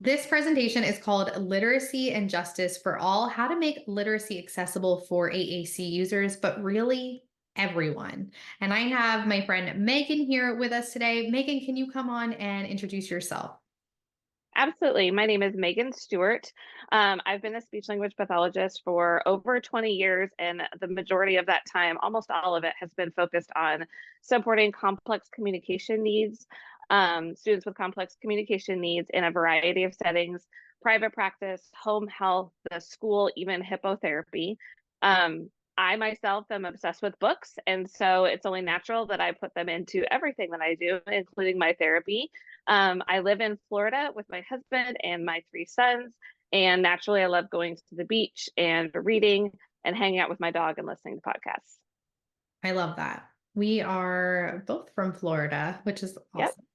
This presentation is called Literacy and Justice for All: How to Make Literacy Accessible for AAC Users, but really everyone. And I have my friend Megan here with us today. Megan, can you come on and introduce yourself? Absolutely. My name is Megan Stewart. I've been a speech language pathologist for over 20 years, and the majority of that time, almost all of it, has been focused on supporting complex communication needs, students with complex communication needs in a variety of settings: private practice, home health, the school, even hippotherapy. I myself am obsessed with books, and so it's only natural that I put them into everything that I do, including my therapy. I live in Florida with my husband and my three sons, and naturally, I love going to the beach and reading and hanging out with my dog and listening to podcasts. I love that. We are both from Florida, which is Yep. awesome.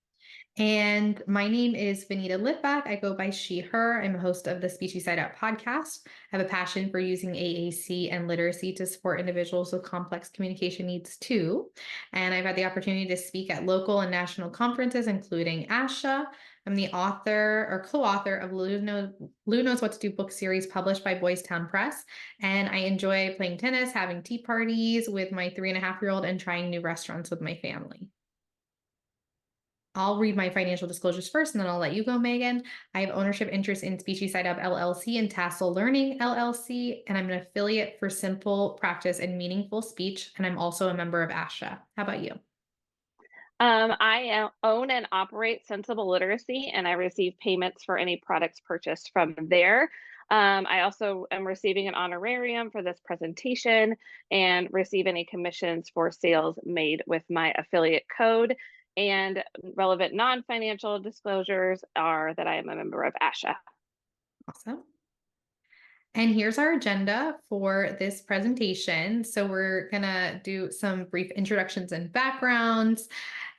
And my name is Vanita Litvak. I go by she, her. I'm a host of the Speechy Side Up podcast. I have a passion for using AAC and literacy to support individuals with complex communication needs too. And I've had the opportunity to speak at local and national conferences, including ASHA. I'm the author or co-author of Lou Knows What to Do book series published by Boys Town Press. And I enjoy playing tennis, having tea parties with my 3.5-year-old, and trying new restaurants with my family. I'll read my financial disclosures first, and then I'll let you go, Megan. I have ownership interest in Speechy Side Up LLC and Tassel Learning LLC, and I'm an affiliate for Simple Practice and Meaningful Speech, and I'm also a member of ASHA. How about you? Own and operate Sensible Literacy, and I receive payments for any products purchased from there. I also am receiving an honorarium for this presentation and receive any commissions for sales made with my affiliate code. And relevant non-financial disclosures are that I am a member of ASHA. Awesome. And here's our agenda for this presentation. So we're gonna do some brief introductions and backgrounds,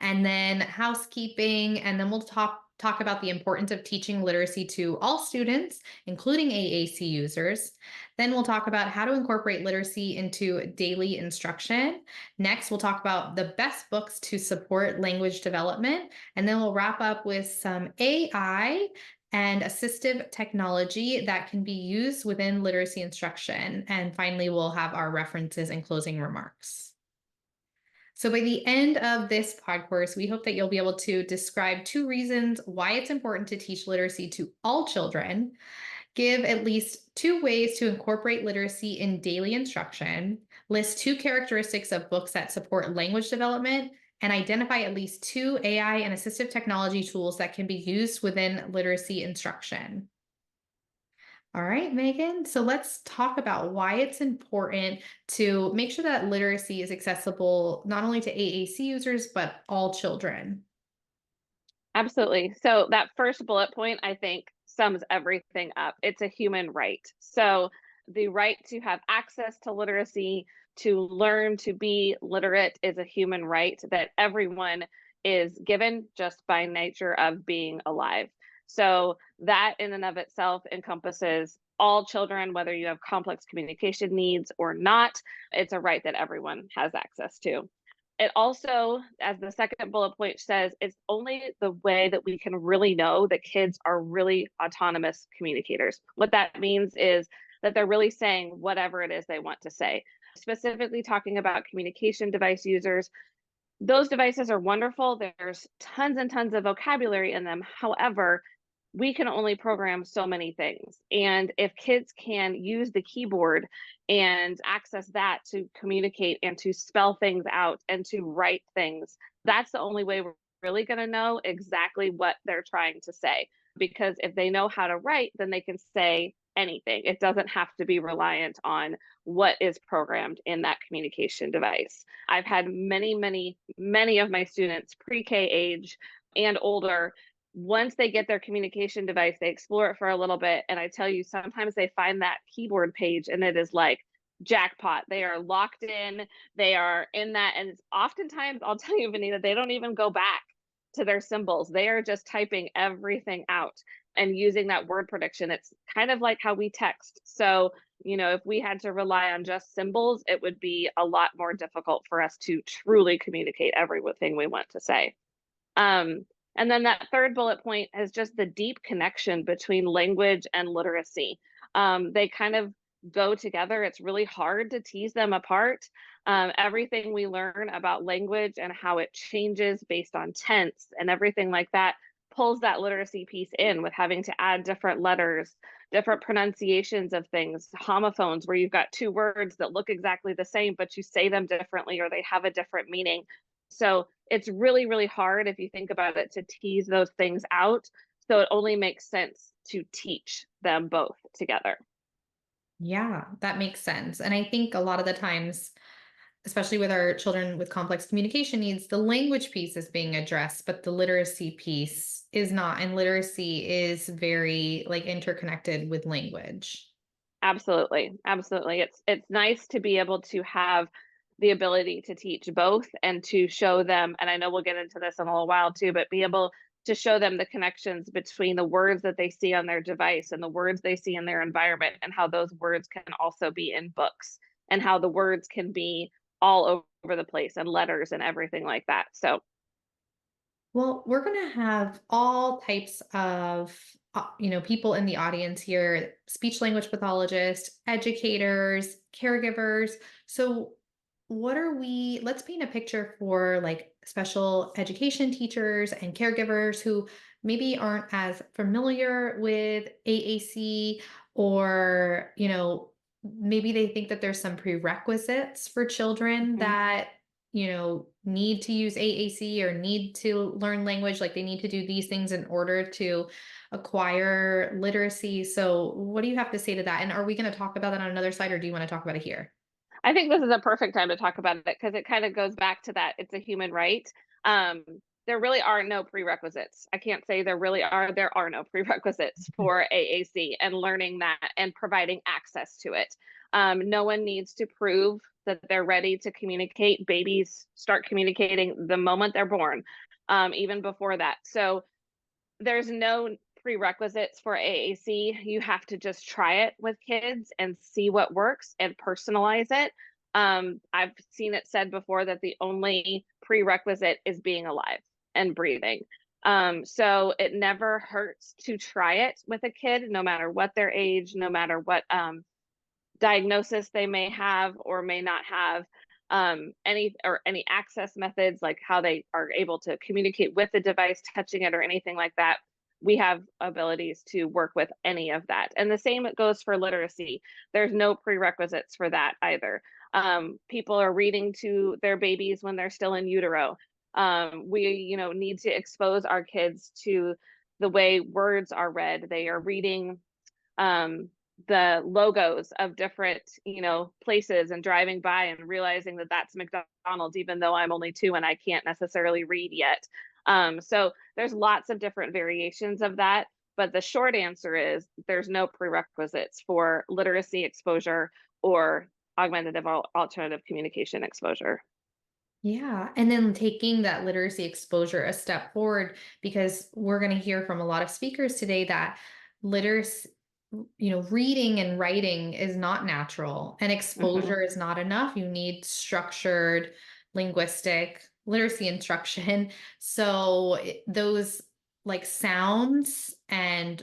and then housekeeping, and then we'll talk about the importance of teaching literacy to all students, including AAC users. Then we'll talk about how to incorporate literacy into daily instruction. Next, we'll talk about the best books to support language development, and then we'll wrap up with some AI and assistive technology that can be used within literacy instruction. And finally, we'll have our references and closing remarks. So by the end of this podcourse, we hope that you'll be able to describe 2 reasons why it's important to teach literacy to all children, give at least 2 ways to incorporate literacy in daily instruction, list 2 characteristics of books that support language development, and identify at least 2 AI and assistive technology tools that can be used within literacy instruction. All right, Megan. So let's talk about why it's important to make sure that literacy is accessible not only to AAC users, but all children. Absolutely. So that first bullet point, I think, sums everything up. It's a human right. So the right to have access to literacy, to learn to be literate, is a human right that everyone is given just by nature of being alive. So that in and of itself encompasses all children, whether you have complex communication needs or not. It's a right that everyone has access to. It also, as the second bullet point says, it's only the way that we can really know that kids are really autonomous communicators. What that means is that they're really saying whatever it is they want to say. Specifically talking about communication device users, those devices are wonderful. There's tons and tons of vocabulary in them. However, we can only program so many things. And if kids can use the keyboard and access that to communicate and to spell things out and to write things, that's the only way we're really going to know exactly what they're trying to say. Because if they know how to write, then they can say anything. It doesn't have to be reliant on what is programmed in that communication device. I've had many of my students pre-K age and older. Once they get their communication device, they explore it for a little bit. And I tell you, sometimes they find that keyboard page and it is like jackpot. They are locked in, they are in that. And it's oftentimes, I'll tell you, Vanita, they don't even go back to their symbols. They are just typing everything out and using that word prediction. It's kind of like how we text. So, if we had to rely on just symbols, it would be a lot more difficult for us to truly communicate everything we want to say. And then that third bullet point is just the deep connection between language and literacy. They kind of go together. It's really hard to tease them apart. Everything we learn about language and how it changes based on tense and everything like that pulls that literacy piece in with having to add different letters, different pronunciations of things, homophones, where you've got two words that look exactly the same, but you say them differently or they have a different meaning. So it's really, really hard if you think about it to tease those things out. So it only makes sense to teach them both together. Yeah, that makes sense. And I think a lot of the times, especially with our children with complex communication needs, the language piece is being addressed, but the literacy piece is not. And literacy is very like interconnected with language. Absolutely. Absolutely. It's nice to be able to have the ability to teach both and to show them, and I know we'll get into this in a little while too, but be able to show them the connections between the words that they see on their device and the words they see in their environment and how those words can also be in books and how the words can be all over the place and letters and everything like that. So, Well, we're going to have all types of people in the audience here, speech language pathologists, educators, caregivers. So let's paint a picture for like special education teachers and caregivers who maybe aren't as familiar with AAC, or, maybe they think that there's some prerequisites for children mhm. that need to use AAC or need to learn language, like they need to do these things in order to acquire literacy. So, what do you have to say to that? And are we going to talk about that on another slide, or do you want to talk about it here? I think this is a perfect time to talk about it because it kind of goes back to that it's a human right. Um, there really are no prerequisites. I can't say there are no prerequisites for AAC and learning that and providing access to it. No one needs to prove that they're ready to communicate. Babies start communicating the moment they're born, even before that. So there's no prerequisites for AAC. You have to just try it with kids and see what works and personalize it. I've seen it said before that the only prerequisite is being alive and breathing. So it never hurts to try it with a kid, no matter what their age, no matter what diagnosis they may have or may not have, any access methods, like how they are able to communicate with the device, touching it or anything like that. We have abilities to work with any of that, and the same goes for literacy. There's no prerequisites for that either. People are reading to their babies when they're still in utero. We need to expose our kids to the way words are read. They are reading um, the logos of different, places and driving by and realizing that that's McDonald's, even though I'm only 2 and I can't necessarily read yet. So there's lots of different variations of that. But the short answer is there's no prerequisites for literacy exposure or augmentative alternative communication exposure. Yeah. And then taking that literacy exposure a step forward, because we're going to hear from a lot of speakers today that literacy, reading and writing is not natural and Hmm. exposure is not enough. You need structured linguistic literacy instruction. So those like sounds and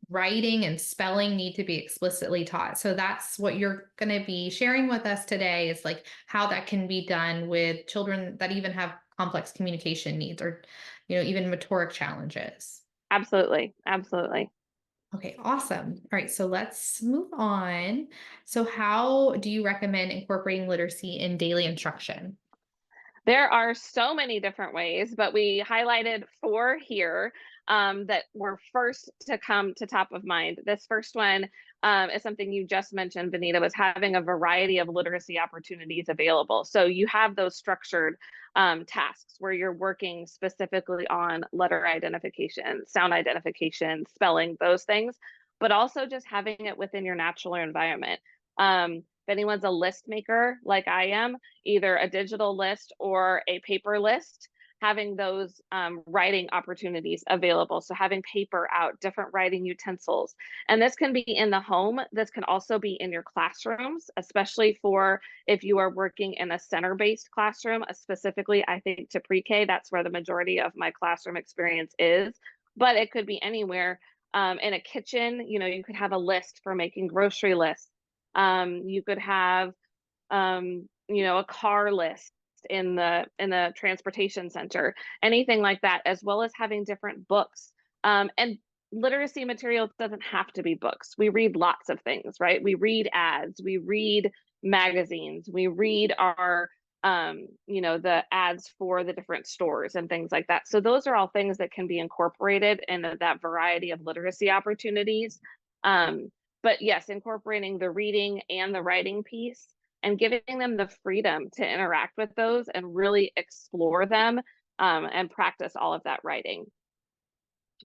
writing and spelling need to be explicitly taught. So that's what you're going to be sharing with us today, is like how that can be done with children that even have complex communication needs, or even motoric challenges. Absolutely. Absolutely. Okay, awesome. All right, so let's move on. So how do you recommend incorporating literacy in daily instruction? There are so many different ways, but we highlighted 4 here that were first to come to top of mind. This first one is something you just mentioned, Vanita, was having a variety of literacy opportunities available. So you have those structured tasks where you're working specifically on letter identification, sound identification, spelling, those things, but also just having it within your natural environment. If anyone's a list maker like I am, either a digital list or a paper list. having those writing opportunities available. So having paper out, different writing utensils. And this can be in the home. This can also be in your classrooms, especially for if you are working in a center-based classroom, specifically, I think to pre-K, that's where the majority of my classroom experience is. But it could be anywhere. In a kitchen, you could have a list for making grocery lists. You could have a car list in the transportation center, anything like that, as well as having different books. And literacy material doesn't have to be books. We read lots of things, right? We read ads, we read magazines, we read our the ads for the different stores and things like that. So those are all things that can be incorporated in that variety of literacy opportunities. But yes, incorporating the reading and the writing piece and giving them the freedom to interact with those and really explore them, and practice all of that writing.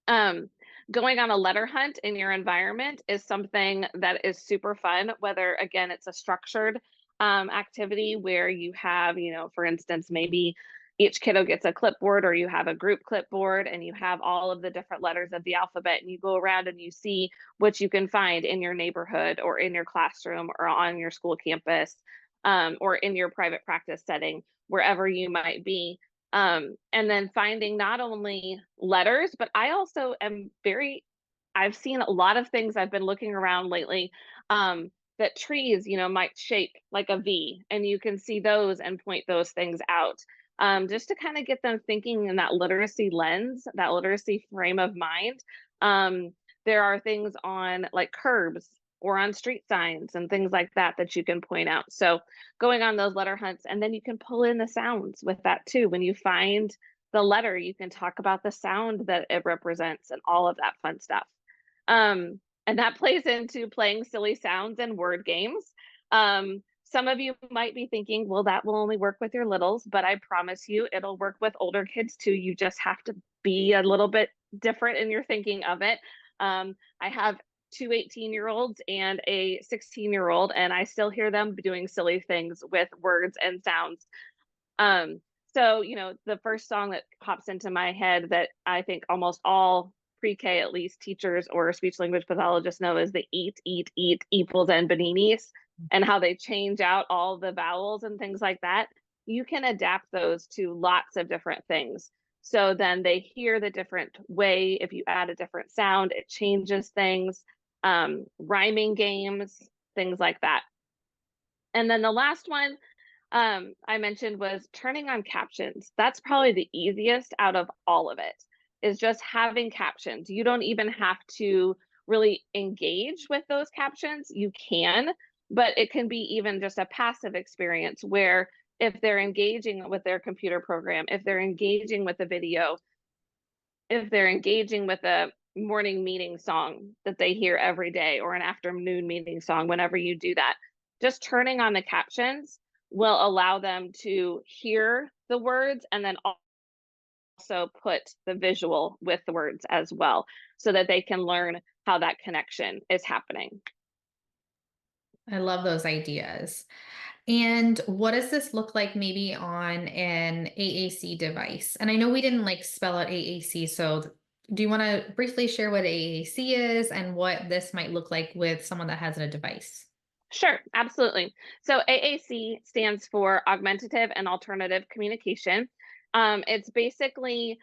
Going on a letter hunt in your environment is something that is super fun, whether again it's a structured activity where you have, for instance, maybe each kiddo gets a clipboard or you have a group clipboard and you have all of the different letters of the alphabet and you go around and you see what you can find in your neighborhood or in your classroom or on your school campus, or in your private practice setting, wherever you might be. And then finding not only letters, but I also am I've seen a lot of things. I've been looking around lately, that trees, might shape like a V, and you can see those and point those things out, just to kind of get them thinking in that literacy lens, that literacy frame of mind. There are things on like curbs or on street signs and things like that that you can point out. So going on those letter hunts, and then you can pull in the sounds with that too. When you find the letter, you can talk about the sound that it represents and all of that fun stuff. And that plays into playing silly sounds and word games. Some of you might be thinking, well, that will only work with your littles, but I promise you it'll work with older kids too. You just have to be a little bit different in your thinking of it. I have two 18-year-olds and a 16-year-old, and I still hear them doing silly things with words and sounds. So, the first song that pops into my head that I think almost all pre-K, at least, teachers or speech language pathologists know is the eat, eat, eat, equals, and beninis, and how they change out all the vowels and things like that. You can adapt those to lots of different things. So then they hear the different way. If you add a different sound, it changes things. Rhyming games, things like that. And then the last one I mentioned was turning on captions. That's probably the easiest out of all of it, is just having captions. You don't even have to really engage with those captions. You can, but it can be even just a passive experience where if they're engaging with their computer program, if they're engaging with a video, if they're engaging with a morning meeting song that they hear every day or an afternoon meeting song, whenever you do that, just turning on the captions will allow them to hear the words and then also put the visual with the words as well, so that they can learn how that connection is happening. I love those ideas. And what does this look like maybe on an AAC device? And I know we didn't like spell out AAC, so do you want to briefly share what AAC is and what this might look like with someone that has a device? Sure, absolutely. So AAC stands for Augmentative and Alternative Communication. It's basically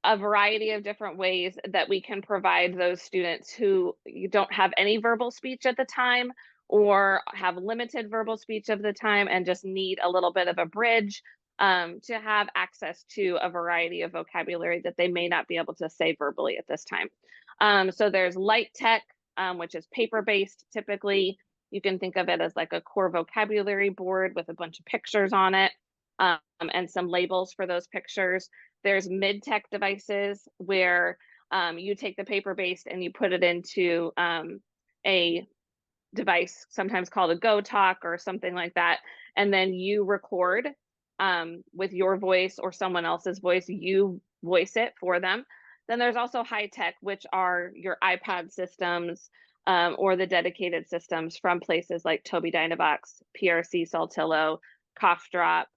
a variety of different ways that we can provide those students who don't have any verbal speech at the time or have limited verbal speech of the time and just need a little bit of a bridge, to have access to a variety of vocabulary that they may not be able to say verbally at this time. So there's light tech, which is paper-based typically. You can think of it as like a core vocabulary board with a bunch of pictures on it, and some labels for those pictures. There's mid-tech devices where you take the paper-based and you put it into a device, sometimes called a Go Talk or something like that, and then you record with your voice or someone else's voice. You voice it for them. Then there's also high tech, which are your iPad systems, or the dedicated systems from places like Tobii Dynavox, PRC Saltillo, Cough Drop,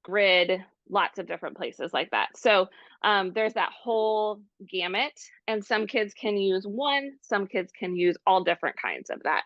grid, lots of different places like that. So there's that whole gamut, and some kids can use one, some kids can use all different kinds of that.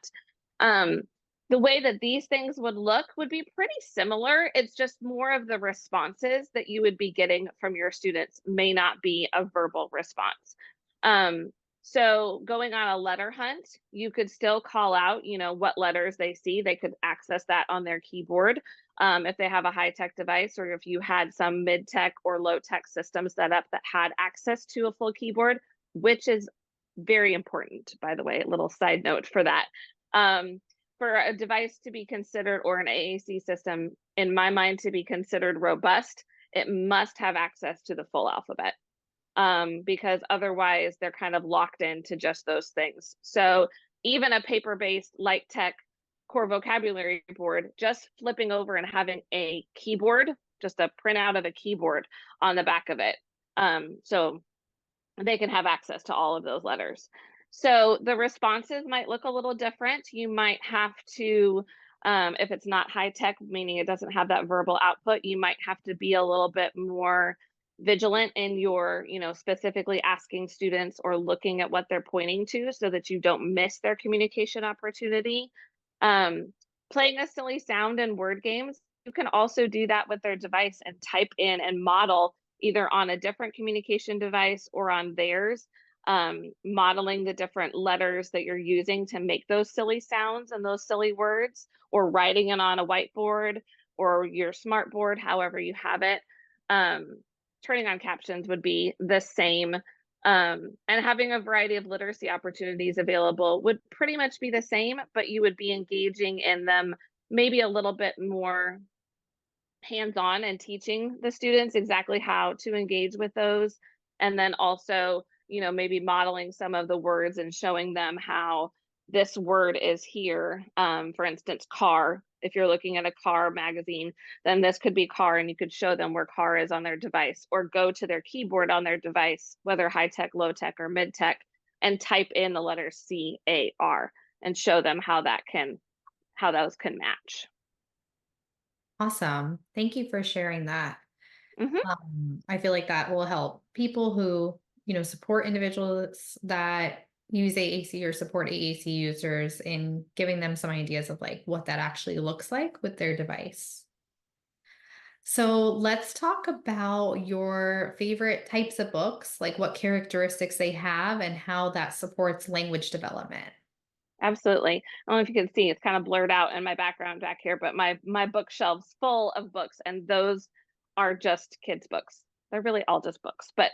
Um, the way that these things would look would be pretty similar. It's just more of the responses that you would be getting from your students may not be a verbal response. Um, so going on a letter hunt, you could still call out, what letters they see. They could access that on their keyboard if they have a high-tech device, or if you had some mid-tech or low-tech system set up that had access to a full keyboard, which is very important, by the way, a little side note for that. For a device to be considered, or an AAC system, in my mind, to be considered robust, it must have access to the full alphabet, because otherwise they're kind of locked into just those things. So even a paper-based light tech core vocabulary board, just flipping over and having a keyboard, just a printout of a keyboard on the back of it. So they can have access to all of those letters. So the responses might look a little different. You might have to, if it's not high tech, meaning it doesn't have that verbal output, you might have to be a little bit more vigilant in your, specifically asking students or looking at what they're pointing to so that you don't miss their communication opportunity. Playing a silly sound in word games, you can also do that with their device and type in and model either on a different communication device or on theirs, modeling the different letters that you're using to make those silly sounds and those silly words, or writing it on a whiteboard or your smart board, however you have it. Turning on captions would be the same. And having a variety of literacy opportunities available would pretty much be the same, but you would be engaging in them maybe a little bit more hands-on and teaching the students exactly how to engage with those. And then also, maybe modeling some of the words and showing them how this word is here. For instance, car. If you're looking at a car magazine, then this could be car, and you could show them where car is on their device, or go to their keyboard on their device, whether high tech, low tech, or mid tech, and type in the letter CAR and show them how those can match. Awesome. Thank you for sharing that. Mhm. I feel like that will help people who, support individuals that use AAC or support AAC users in giving them some ideas of like what that actually looks like with their device. So let's talk about your favorite types of books, like what characteristics they have and how that supports language development. Absolutely. I don't know if you can see, it's kind of blurred out in my background back here, but my bookshelves full of books, and those are just kids' books. They're really all just books. But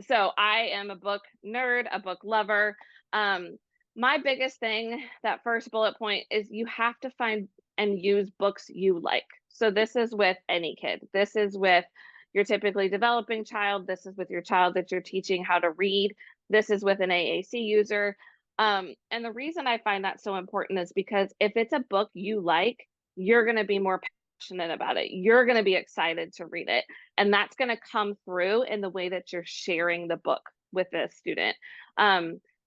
so I am a book nerd, a book lover. My biggest thing, that first bullet point, is you have to find and use books you like. So this is with any kid. This is with your typically developing child. This is with your child that you're teaching how to read. This is with an AAC user. And the reason I find that so important is because if it's a book you like, you're going to be more passionate about it. You're going to be excited to read it. And that's going to come through in the way that you're sharing the book with the student.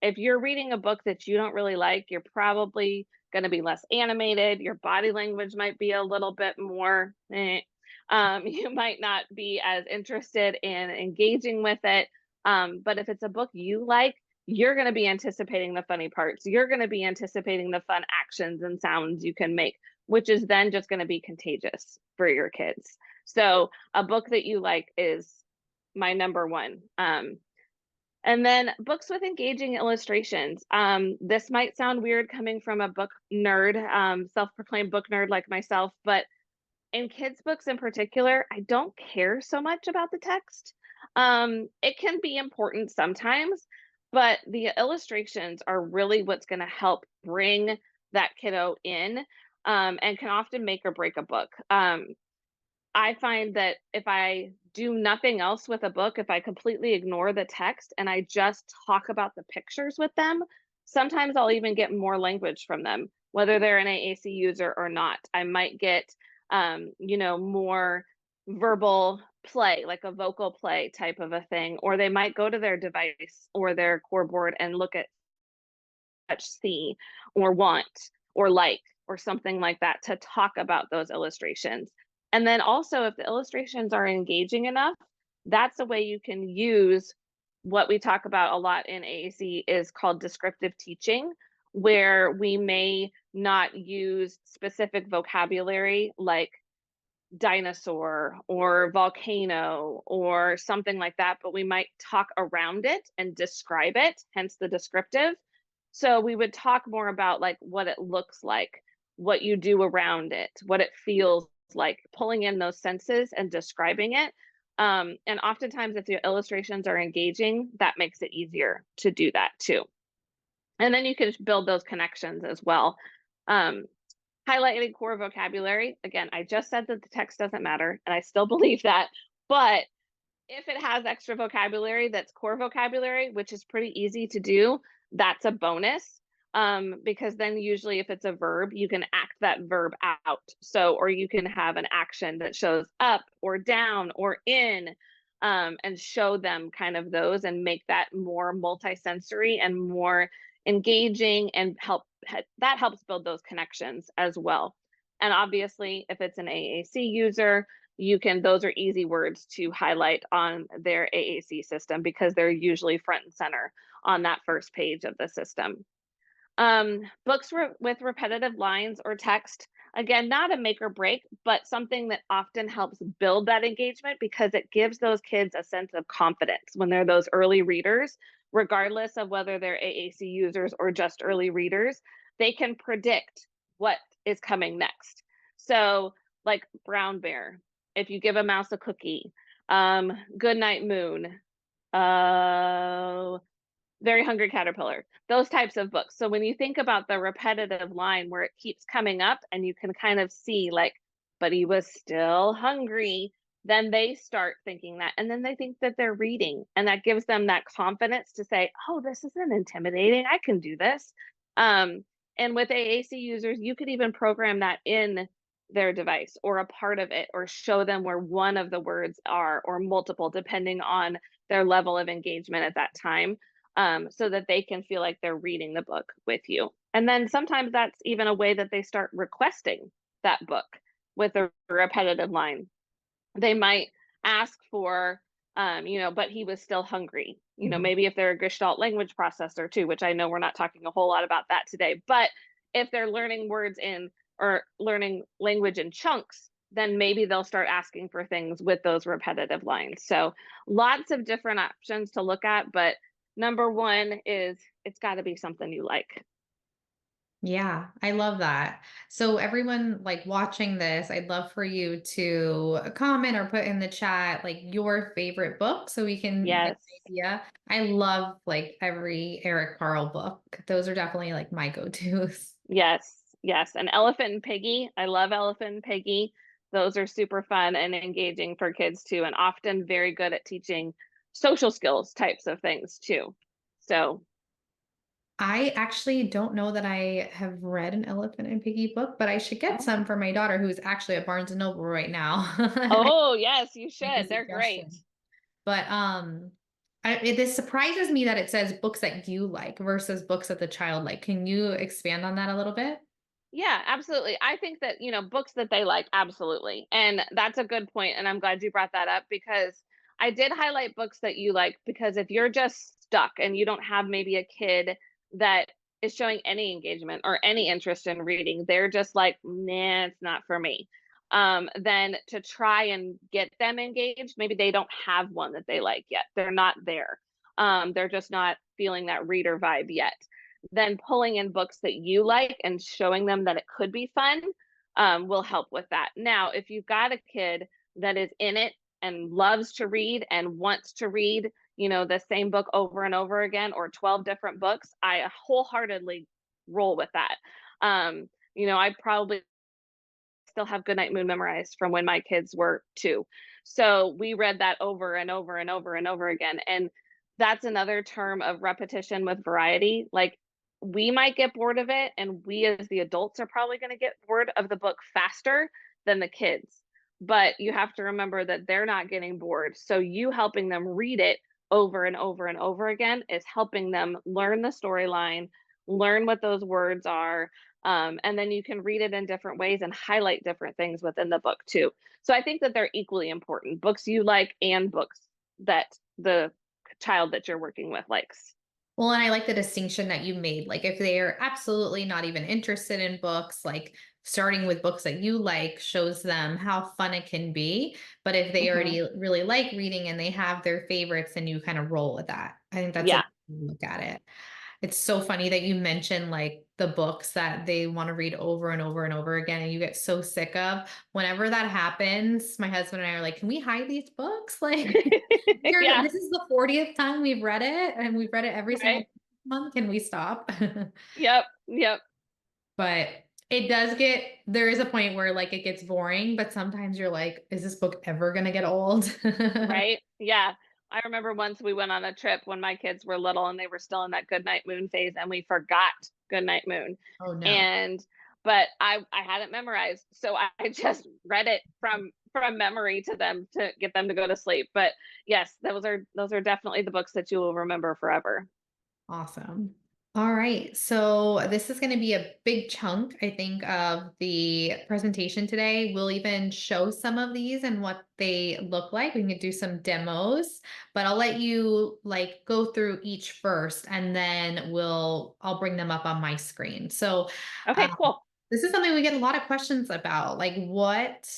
If you're reading a book that you don't really like, you're probably going to be less animated. Your body language might be a little bit more, you might not be as interested in engaging with it. But if it's a book you like, you're going to be anticipating the funny parts. You're going to be anticipating the fun actions and sounds you can make, which is then just going to be contagious for your kids. So a book that you like is my number one. And then books with engaging illustrations. This might sound weird coming from a book nerd, self-proclaimed book nerd like myself, but in kids' books in particular, I don't care so much about the text. It can be important sometimes, but the illustrations are really what's going to help bring that kiddo in, and can often make or break a book. I find that if I do nothing else with a book, if I completely ignore the text and I just talk about the pictures with them, sometimes I'll even get more language from them, whether they're an AAC user or not. I might get, more verbal play, like a vocal play type of a thing, or they might go to their device or their core board and look at touch, see, or want, or like, or something like that to talk about those illustrations. And then also, if the illustrations are engaging enough, that's a way you can use what we talk about a lot in AAC is called descriptive teaching, where we may not use specific vocabulary like dinosaur or volcano or something like that, but we might talk around it and describe it, hence the descriptive. So we would talk more about like what it looks like, what you do around it, what it feels like, pulling in those senses and describing it. And oftentimes, if your illustrations are engaging, that makes it easier to do that too. And then you can build those connections as well. Um, Highlighting core vocabulary. Again, I just said that the text doesn't matter, and I still believe that. But if it has extra vocabulary that's core vocabulary, which is pretty easy to do, that's a bonus. Because then usually if it's a verb, you can act that verb out. So, or you can have an action that shows up or down or in, and show them kind of those and make that more multisensory and more engaging and that helps build those connections as well. And obviously, if it's an AAC user, those are easy words to highlight on their AAC system because they're usually front and center on that first page of the system. Books with repetitive lines or text, again, not a make or break, but something that often helps build that engagement because it gives those kids a sense of confidence when they're those early readers, regardless of whether they're AAC users or just early readers, they can predict what is coming next. So, like Brown Bear, if you give a mouse a cookie, Good Night Moon, Very Hungry Caterpillar, those types of books. So when you think about the repetitive line where it keeps coming up and you can kind of see like, but he was still hungry, then they start thinking that. And then they think that they're reading. And that gives them that confidence to say, oh, this isn't intimidating. I can do this. And with AAC users, you could even program that in their device or a part of it, or show them where one of the words are or multiple, depending on their level of engagement at that time, so that they can feel like they're reading the book with you. And then sometimes that's even a way that they start requesting that book with a repetitive line. They might ask for, but he was still hungry. Mhm. Maybe if they're a Gestalt language processor too, which I know we're not talking a whole lot about that today, but if they're learning words in or learning language in chunks, then maybe they'll start asking for things with those repetitive lines. So lots of different options to look at, but number one is it's got to be something you like. Yeah, I love that. So everyone like watching this, I'd love for you to comment or put in the chat like your favorite book so we can get Yes. an idea. I love like every Eric Carle book. Those are definitely like my go-tos. Yes, yes, and Elephant and Piggy, I love Elephant and Piggy. Those are super fun and engaging for kids too, and often very good at teaching social skills types of things too. So, I actually don't know that I have read an Elephant and Piggy book, but I should get oh, some for my daughter who's actually at Barnes and Noble right now. oh yes, you Make a should. They're great. suggestion. But this surprises me that it says books that you like versus books that the child like. Can you expand on that a little bit? Yeah, absolutely. I think that, books that they like, absolutely. And that's a good point, and I'm glad you brought that up because I did highlight books that you like because if you're just stuck and you don't have maybe a kid that is showing any engagement or any interest in reading, they're just like, "Nah, it's not for me." Then to try and get them engaged, maybe they don't have one that they like yet. They're not there. They're just not feeling that reader vibe yet, then pulling in books that you like and showing them that it could be fun, will help with that. Now, if you've got a kid that is in it and loves to read and wants to read, the same book over and over again or 12 different books, I wholeheartedly roll with that. I probably still have Goodnight Moon memorized from when my kids were 2. So we read that over and over and over and over again. And that's another term of repetition with variety. Like we might get bored of it, and we as the adults are probably going to get bored of the book faster than the kids. But you have to remember that they're not getting bored. So you helping them read it over and over and over again is helping them learn the storyline, learn what those words are, and then you can read it in different ways and highlight different things within the book too. So I think that they're equally important, books you like and books that the child that you're working with likes. Well, and I like the distinction that you made. Like, if they are absolutely not even interested in books, like starting with books that you like shows them how fun it can be. But if they Hmm. already really like reading and they have their favorites, then you kind of roll with that. I think that's a Yeah. good way to look at it. It's so funny that you mentioned like the books that they want to read over and over and over again and you get so sick of. Whenever that happens, my husband and I are like, "Can we hide these books?" Like, Yeah. this is the 40th time we've read it and we've read it every Right. single month. Can we stop? Yep. Yep. But it does get there is a point where like it gets boring, but sometimes you're like, is this book ever gonna get old? Right? Yeah. I remember once we went on a trip when my kids were little and they were still in that Goodnight Moon phase and we forgot Goodnight Moon. Oh no. And but I had it memorized. So I just read it from memory to them to get them to go to sleep. But yes, those are definitely the books that you will remember forever. Awesome. All right. So this is going to be a big chunk, I think, of the presentation today. We'll even show some of these and what they look like. We can do some demos, but I'll let you like go through each first and then I'll bring them up on my screen. So Okay, um, cool. this is something we get a lot of questions about, like what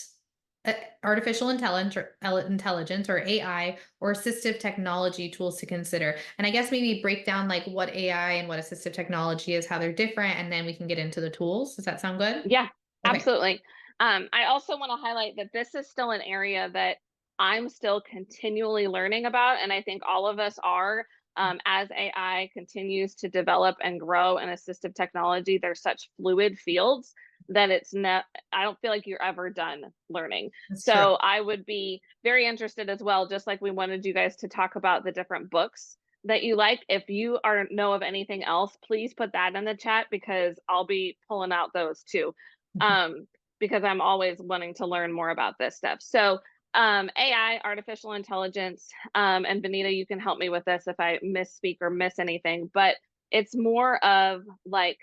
uh, artificial intelligence or AI or assistive technology tools to consider. And I guess maybe break down like what AI and what assistive technology is, how they're different, and then we can get into the tools. Does that sound good? Yeah, Okay. absolutely. I also want to highlight that this is still an area that I'm still continually learning about, and I think all of us are. As AI continues to develop and grow in assistive technology, they're such fluid fields that it's not, I don't feel like you're ever done learning. That's true. So I would be very interested as well, just like we wanted you guys to talk about the different books that you like. If you are know of anything else, please put that in the chat because I'll be pulling out those too. Um, because I'm always wanting to learn more about this stuff. So AI, artificial intelligence, and Benita, you can help me with this if I misspeak or miss anything, but it's more of like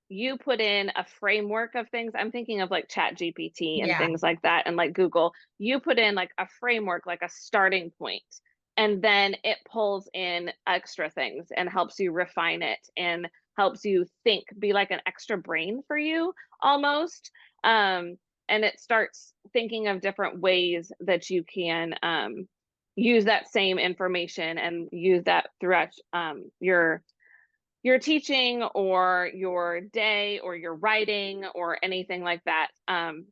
you put in a framework of things. I'm thinking of like Chat GPT and Yeah. things like that, and like Google. You put in like a framework, like a starting point, and then it pulls in extra things and helps you refine it and helps you think, be like an extra brain for you almost. And it starts thinking of different ways that you can use that same information and use that throughout your teaching or your day or your writing or anything like that.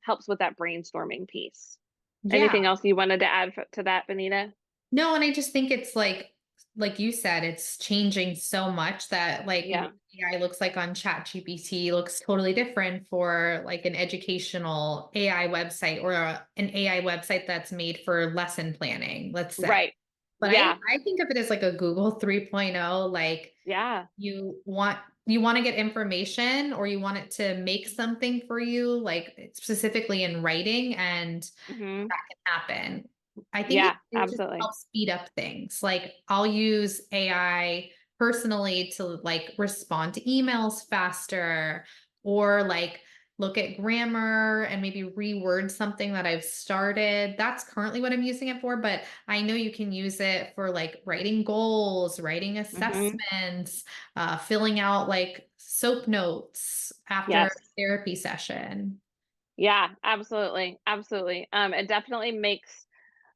Helps with that brainstorming piece. Yeah. Anything else you wanted to add to that, Benita? No, and I just think it's like you said, it's changing so much that like what Yeah. AI looks like on ChatGPT looks totally different for like an educational AI website or an AI website that's made for lesson planning, let's say. Right. But Yeah. I think of it as like a Google 3.0, like Yeah. you want to get information or you want it to make something for you, like specifically in writing, and Hmm. that can happen. I think Yeah. it just Absolutely. helps speed up things. Like I'll use AI personally to like respond to emails faster or like look at grammar and maybe reword something that I've started. That's currently what I'm using it for, but I know you can use it for like writing goals, writing Hmm. assessments, filling out like soap notes after a Yes. therapy session. Yeah. Absolutely. Absolutely. It definitely makes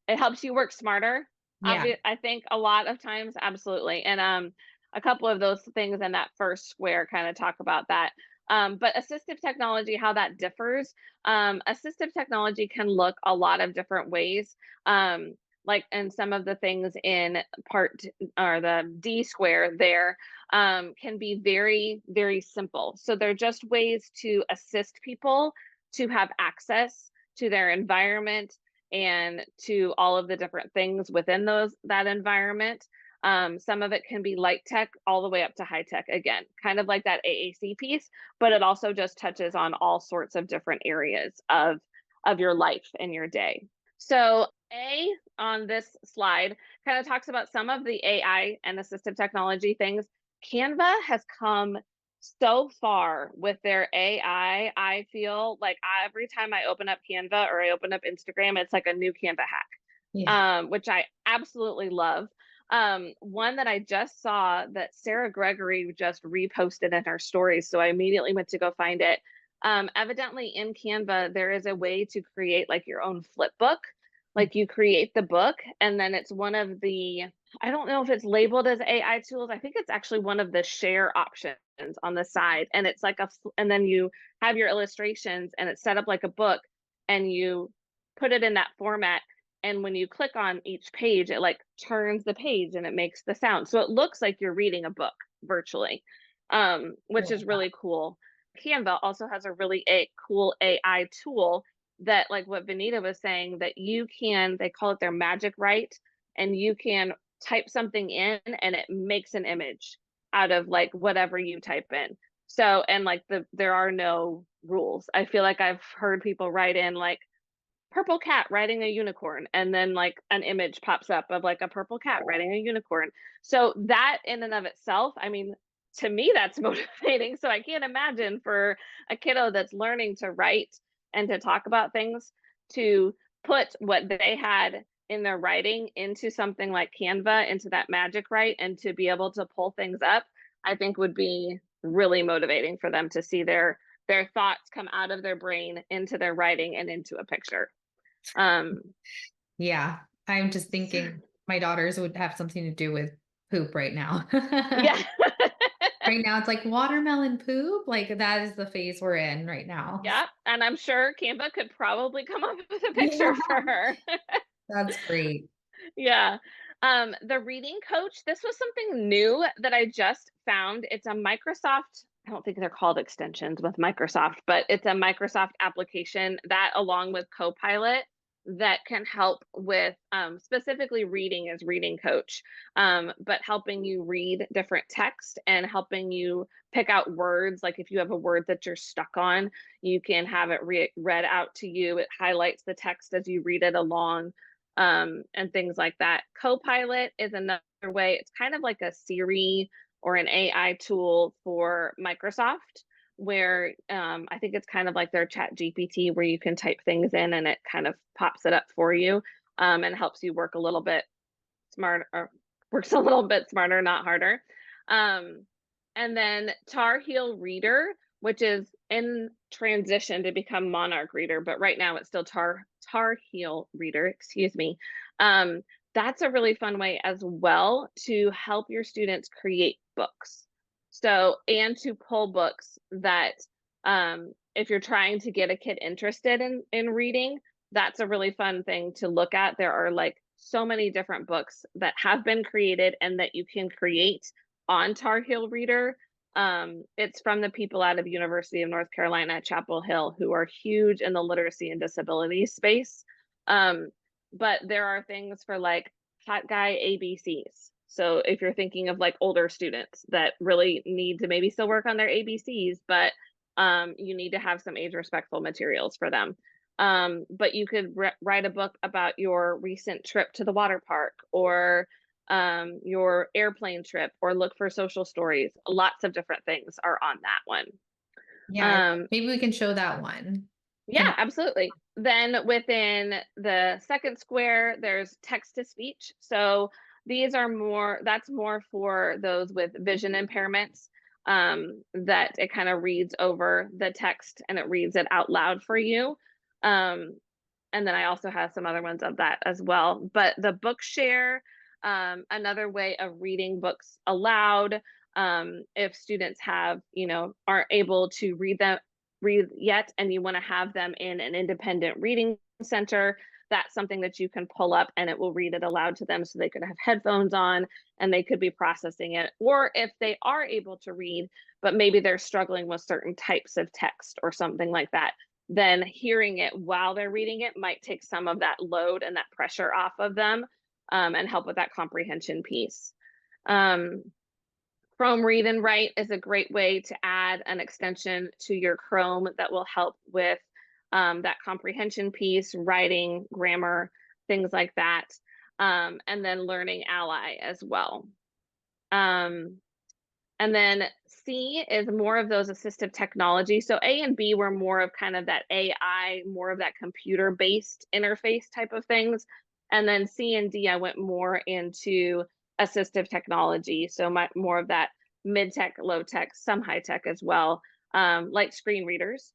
it helps you work smarter. Yeah. I think a lot of times, absolutely. And a couple of those things in that first square kind of talk about that. But assistive technology, how that differs. Assistive technology can look a lot of different ways. Like and some of the things in part or the D square there can be very, very simple. So they're just ways to assist people to have access to their environment and to all of the different things within that environment. Some of it can be light tech all the way up to high tech again, kind of like that AAC piece, but it also just touches on all sorts of different areas of your life and your day. So A on this slide kind of talks about some of the AI and assistive technology things. Canva has come so far with their AI. I feel like every time I open up Canva or I open up Instagram, it's like a new Canva hack, Yeah. which I absolutely love. One that I just saw that Sarah Gregory just reposted in her stories, so I immediately went to go find it. Evidently in Canva, there is a way to create like your own flip book. Like you create the book, and then it's one of the, I don't know if it's labeled as AI tools. I think it's actually one of the share options on the side. And it's like and then you have your illustrations and it's set up like a book, and you put it in that format. And when you click on each page, it like turns the page and it makes the sound. So it looks like you're reading a book virtually, which is really cool. Canva also has a really cool AI tool that, like what Vanita was saying, that you can, they call it their magic write, and you can type something in and it makes an image out of like whatever you type in. So, and like there are no rules. I feel like I've heard people write in like purple cat riding a unicorn, and then like an image pops up of like a purple cat riding a unicorn. So that in and of itself, I mean, to me that's motivating. So I can't imagine for a kiddo that's learning to write and to talk about things, to put what they had in their writing into something like Canva, into that magic write, and to be able to pull things up, I think would be really motivating for them to see their thoughts come out of their brain into their writing and into a picture. Um, Yeah. I'm just thinking my daughters would have something to do with poop right now. yeah. Right now, it's like watermelon poop. Like that is the phase we're in right now. Yeah, and I'm sure Canva could probably come up with a Yeah, picture for her. that's great. Yeah. The reading coach, this was something new that I just found. It's a Microsoft, I don't think they're called extensions with Microsoft, but it's a Microsoft application that, along with Copilot, that can help with specifically reading as reading coach, but helping you read different text and helping you pick out words. Like if you have a word that you're stuck on, you can have it read out to you. It highlights the text as you read it along, and things like that. Copilot is another way. It's kind of like a Siri or an AI tool for Microsoft, where I think it's kind of like their Chat GPT, where you can type things in and it kind of pops it up for you, and helps you work a little bit smarter, or works a little bit smarter, not harder. Um, and then Tar Heel Reader, which is in transition to become Monarch Reader, but right now it's still Tar Heel Reader, excuse me. Um, that's a really fun way as well to help your students create books. So, and to pull books that, if you're trying to get a kid interested in reading, that's a really fun thing to look at. There are like so many different books that have been created and that you can create on Tar Heel Reader. It's from the people out of University of North Carolina at Chapel Hill, who are huge in the literacy and disability space. Um, but there are things for like hot guy ABCs. So if you're thinking of like older students that really need to maybe still work on their ABCs, but you need to have some age respectful materials for them. But you could write a book about your recent trip to the water park, or your airplane trip, or look for social stories. Lots of different things are on that one. Yeah, Um, maybe we can show that one. yeah, Can absolutely. Then within the second square, there's text to speech. So these are more, that's more for those with vision impairments, that it kind of reads over the text and it reads it out loud for you. Um, and then I also have some other ones of that as well. But the Bookshare, another way of reading books aloud, if students have, aren't able to read yet, and you want to have them in an independent reading center, that's something that you can pull up and it will read it aloud to them, so they could have headphones on and they could be processing it. Or if they are able to read, but maybe they're struggling with certain types of text or something like that, then hearing it while they're reading it might take some of that load and that pressure off of them, and help with that comprehension piece. Um, Chrome Read and Write is a great way to add an extension to your Chrome that will help with that comprehension piece, writing, grammar, things like that. And then Learning Ally as well. Um, And then C is more of those assistive technology. So A and B were more of kind of that AI, more of that computer-based interface type of things. And then C and D, I went more into assistive technology. So more of that mid-tech, low-tech, some high-tech as well, like screen readers.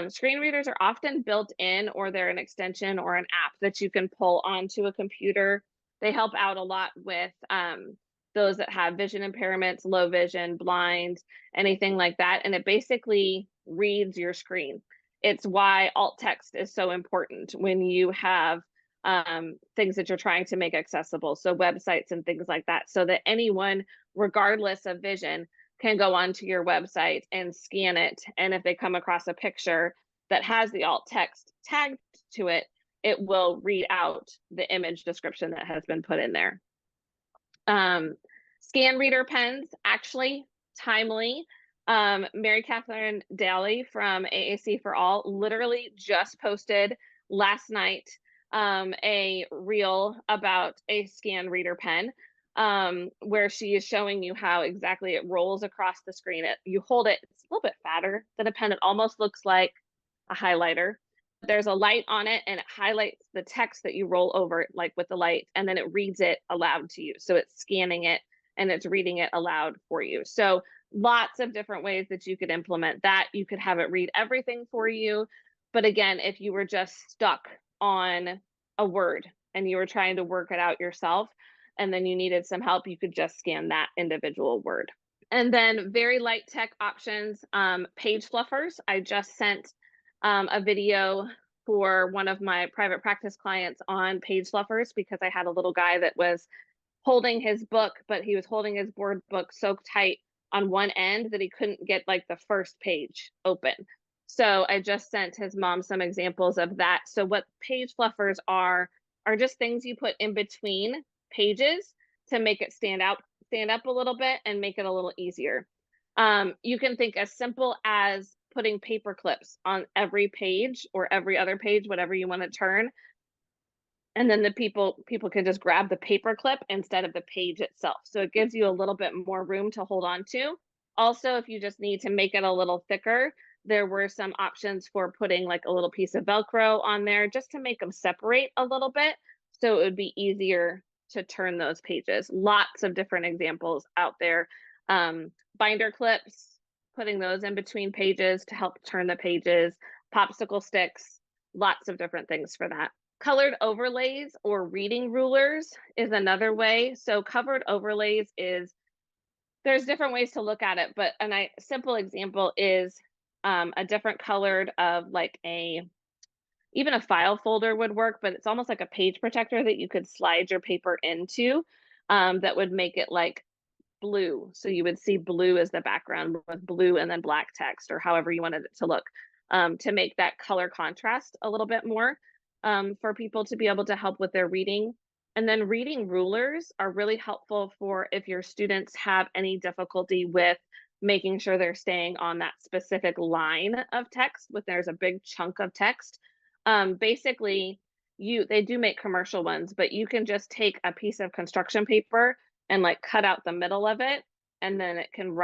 Screen readers are often built in, or they're an extension or an app that you can pull onto a computer. They help out a lot with those that have vision impairments, low vision, blind, anything like that. And it basically reads your screen. It's why alt text is so important when you have things that you're trying to make accessible. So websites and things like that, so that anyone, regardless of vision, can go onto your website and scan it. And if they come across a picture that has the alt text tagged to it, it will read out the image description that has been put in there. Scan reader pens, actually, timely. Mary Catherine Daly from AAC for All literally just posted last night a reel about a scan reader pen, where she is showing you how exactly it rolls across the screen. You hold it, it's a little bit fatter than a pen. It almost looks like a highlighter. There's a light on it and it highlights the text that you roll over it, like with the light, and then it reads it aloud to you. So it's scanning it and it's reading it aloud for you. So lots of different ways that you could implement that. You could have it read everything for you. But again, if you were just stuck on a word and you were trying to work it out yourself, and then you needed some help, you could just scan that individual word. And then very light tech options, page fluffers. I just sent a video for one of my private practice clients on page fluffers, because I had a little guy that was holding his book, but he was holding his board book so tight on one end that he couldn't get like the first page open. So I just sent his mom some examples of that. So what page fluffers are just things you put in between pages to make it stand up a little bit and make it a little easier. You can think as simple as putting paper clips on every page or every other page, whatever you want to turn. And then the people can just grab the paper clip instead of the page itself. So it gives you a little bit more room to hold on to. Also, if you just need to make it a little thicker, there were some options for putting like a little piece of Velcro on there just to make them separate a little bit, so it would be easier to turn those pages. Lots of different examples out there. Binder clips, putting those in between pages to help turn the pages, popsicle sticks, lots of different things for that. Colored overlays or reading rulers is another way. So covered overlays is, there's different ways to look at it, but a simple example is a different colored of like even a file folder would work, but it's almost like a page protector that you could slide your paper into, that would make it like blue. So you would see blue as the background with blue and then black text, or however you wanted it to look, to make that color contrast a little bit more, for people to be able to help with their reading. And then reading rulers are really helpful for if your students have any difficulty with making sure they're staying on that specific line of text, when there's a big chunk of text. Basically, they do make commercial ones, but you can just take a piece of construction paper and like cut out the middle of it, and then it can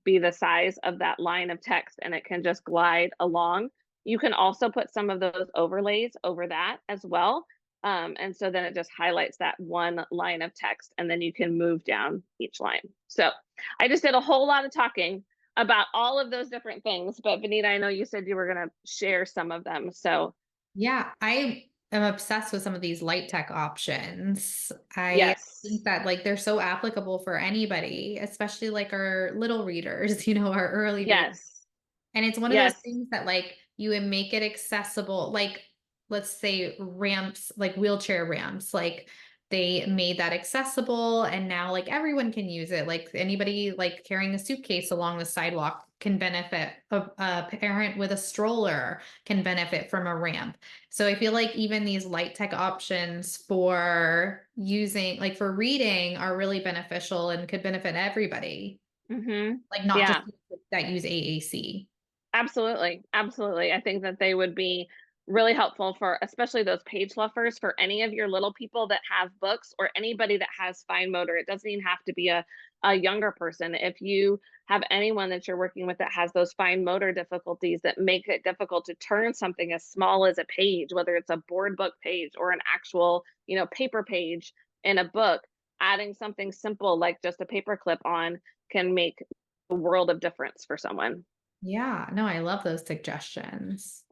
be the size of that line of text, and it can just glide along. You can also put some of those overlays over that as well. And so then it just highlights that one line of text, and then you can move down each line. So I just did a whole lot of talking about all of those different things, but Vanita, I know you said you were going to share some of them. So Yeah, I am obsessed with some of these light tech options. I yes, think that like they're so applicable for anybody, especially like our little readers, our early readers. yes, And it's one of those yes. things that like you would make it accessible, like let's say ramps, like wheelchair ramps, like they made that accessible and now like everyone can use it. Like anybody like carrying a suitcase along the sidewalk can benefit. A parent with a stroller can benefit from a ramp. So I feel like even these light tech options for using, like for reading, are really beneficial and could benefit everybody, Mm-hmm. like not just Yeah. that use AAC. Absolutely. Absolutely. I think that they would be really helpful for especially those page fluffers for any of your little people that have books, or anybody that has fine motor. It doesn't even have to be a a younger person, if you have anyone that you're working with that has those fine motor difficulties that make it difficult to turn something as small as a page, whether it's a board book page or an actual, paper page in a book, adding something simple like just a paper clip on can make a world of difference for someone. Yeah, no, I love those suggestions.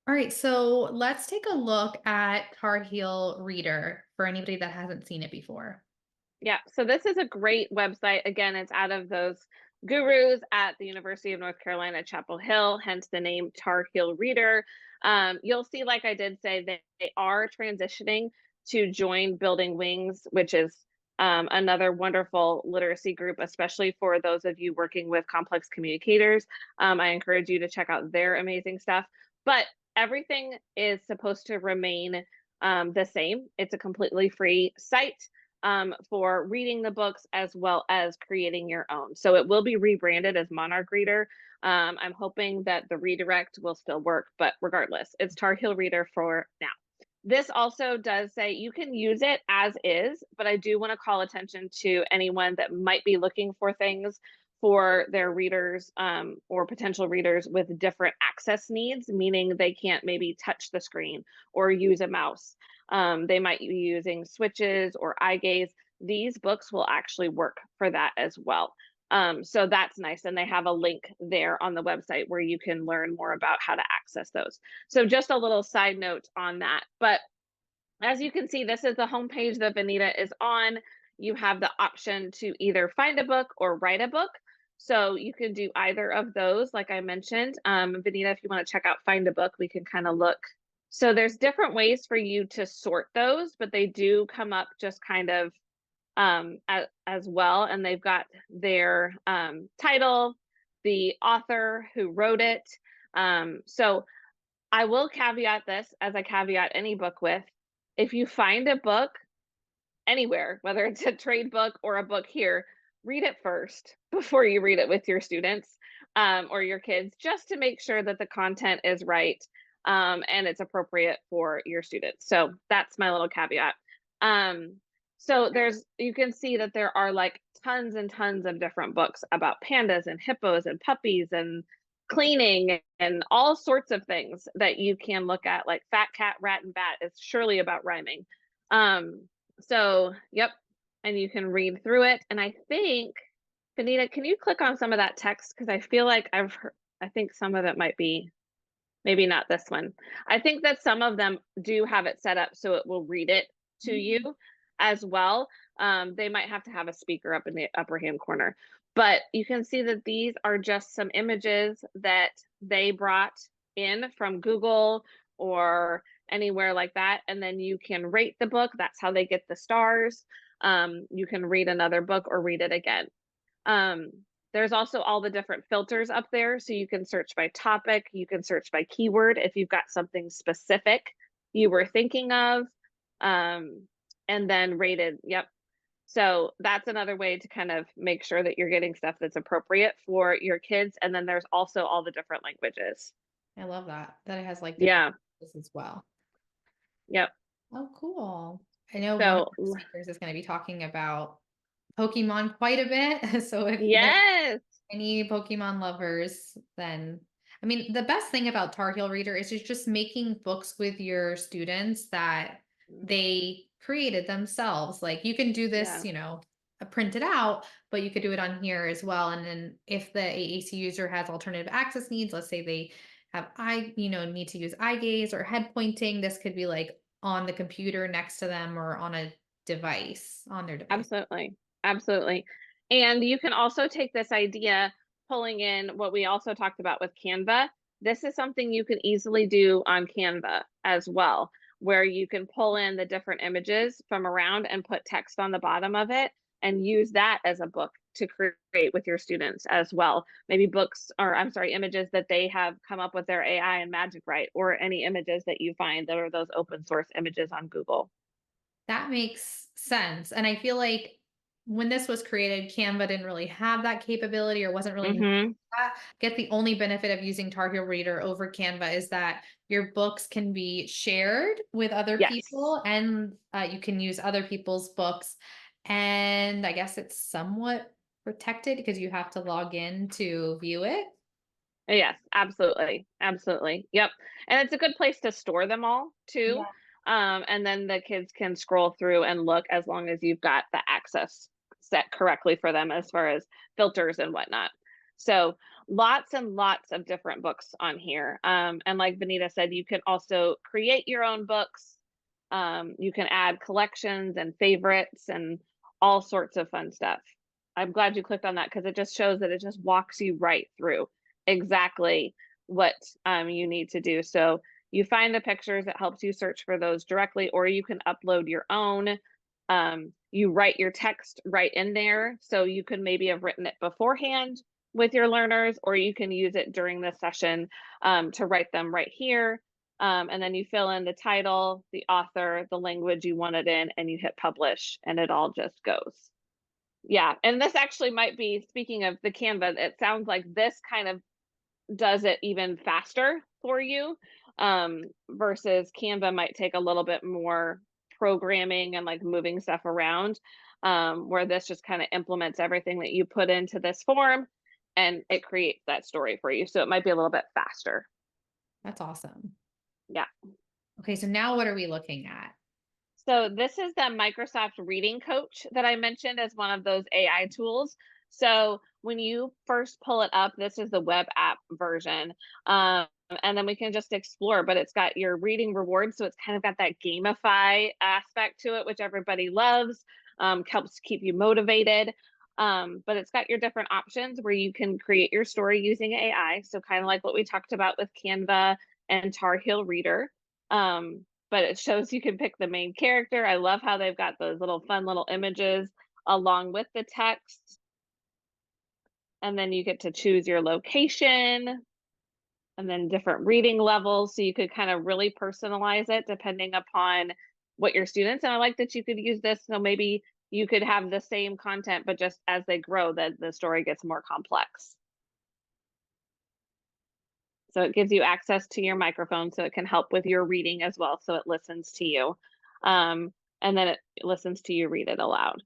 All right, so let's take a look at Tar Heel Reader for anybody that hasn't seen it before. Yeah, so this is a great website. Again, it's out of those gurus at the University of North Carolina, Chapel Hill, hence the name Tar Heel Reader. You'll see, like I did say, they are transitioning to join Building Wings, which is another wonderful literacy group, especially for those of you working with complex communicators. I encourage you to check out their amazing stuff. But everything is supposed to remain the same. It's a completely free site for reading the books as well as creating your own. So it will be rebranded as Monarch Reader. I'm hoping that the redirect will still work, but regardless, it's Tar Heel Reader for now. This also does say you can use it as is, but I do want to call attention to anyone that might be looking for things for their readers or potential readers with different access needs, meaning they can't maybe touch the screen or use a mouse. They might be using switches or eye gaze. These books will actually work for that as well. So that's nice. And they have a link there on the website where you can learn more about how to access those. So just a little side note on that. But as you can see, this is the homepage that Vanita is on. You have the option to either find a book or write a book. So you can do either of those, like I mentioned. Vanita, if you want to check out Find a Book, we can kind of look. So there's different ways for you to sort those, but they do come up just kind of as well. And they've got their title, the author who wrote it. So I will caveat this, as I caveat any book with, if you find a book anywhere, whether it's a trade book or a book here, read it first before you read it with your students or your kids, just to make sure that the content is right and it's appropriate for your students. So that's my little caveat. So you can see that there are like tons and tons of different books about pandas and hippos and puppies and cleaning and all sorts of things that you can look at, like Fat Cat, Rat, and Bat is surely about rhyming. So, yep, and you can read through it. And I think, Benita, can you click on some of that text? Because I feel like I think some of it might be, maybe not this one. I think that some of them do have it set up so it will read it to you as well. They might have to have a speaker up in the upper hand corner. But you can see that these are just some images that they brought in from Google or anywhere like that. And then you can rate the book. That's how they get the stars. You can read another book or read it again. Um, there's also all the different filters up there. So you can search by topic, you can search by keyword if you've got something specific you were thinking of, and then rated. Yep. So that's another way to kind of make sure that you're getting stuff that's appropriate for your kids. And then there's also all the different languages. I love that. That it has like different Yeah. as well. Yep. Oh, cool. I know one of So, our speakers is going to be talking about Pokemon quite a bit. So if there yes. any Pokemon lovers, then I mean, the best thing about Tar Heel Reader is it's just making books with your students that they created themselves. Like you can do this, Yeah. print it out, but you could do it on here as well. And then if the AAC user has alternative access needs, let's say they have need to use eye gaze or head pointing, this could be like on the computer next to them or on a device, on their device. Absolutely. Absolutely. And you can also take this idea, pulling in what we also talked about with Canva. This is something you can easily do on Canva as well, where you can pull in the different images from around and put text on the bottom of it and use that as a book to create with your students as well. Maybe books, or I'm sorry, images that they have come up with their AI and Magic Write, or any images that you find that are those open source images on Google. That makes sense. And I feel like when this was created, Canva didn't really have that capability or wasn't really Mm-hmm. get the only benefit of using Tar Heel Reader over Canva is that your books can be shared with other Yes. people and you can use other people's books. And I guess it's somewhat protected because you have to log in to view it? Yes, absolutely. Absolutely. Yep. And it's a good place to store them all too. Yeah. And then the kids can scroll through and look as long as you've got the access set correctly for them as far as filters and whatnot. So lots and lots of different books on here. And like Benita said, you can also create your own books. You can add collections and favorites and all sorts of fun stuff. I'm glad you clicked on that because it just shows that it just walks you right through exactly what you need to do. So you find the pictures, it helps you search for those directly, or you can upload your own. You write your text right in there. So you could maybe have written it beforehand with your learners, or you can use it during the session to write them right here. And then you fill in the title, the author, the language you want it in, and you hit publish, and it all just goes. Yeah, and this actually might be, speaking of the Canva, it sounds like this kind of does it even faster for you, versus Canva might take a little bit more programming and like moving stuff around, where this just kind of implements everything that you put into this form and it creates that story for you. So it might be a little bit faster. That's awesome. Yeah. Okay, so now what are we looking at? So this is the Microsoft Reading Coach that I mentioned as one of those AI tools. So when you first pull it up, this is the web app version. And then we can just explore, but it's got your reading rewards. So it's kind of got that gamify aspect to it, which everybody loves, helps keep you motivated. But it's got your different options where you can create your story using AI. So kind of like what we talked about with Canva and Tar Heel Reader. But it shows you can pick the main character. I love how they've got those little fun little images along with the text. And then you get to choose your location and then different reading levels. So you could kind of really personalize it depending upon what your students. And I like that you could use this. So maybe you could have the same content, but just as they grow, the story gets more complex. So it gives you access to your microphone so it can help with your reading as well. So it listens to you. And then it listens to you read it aloud.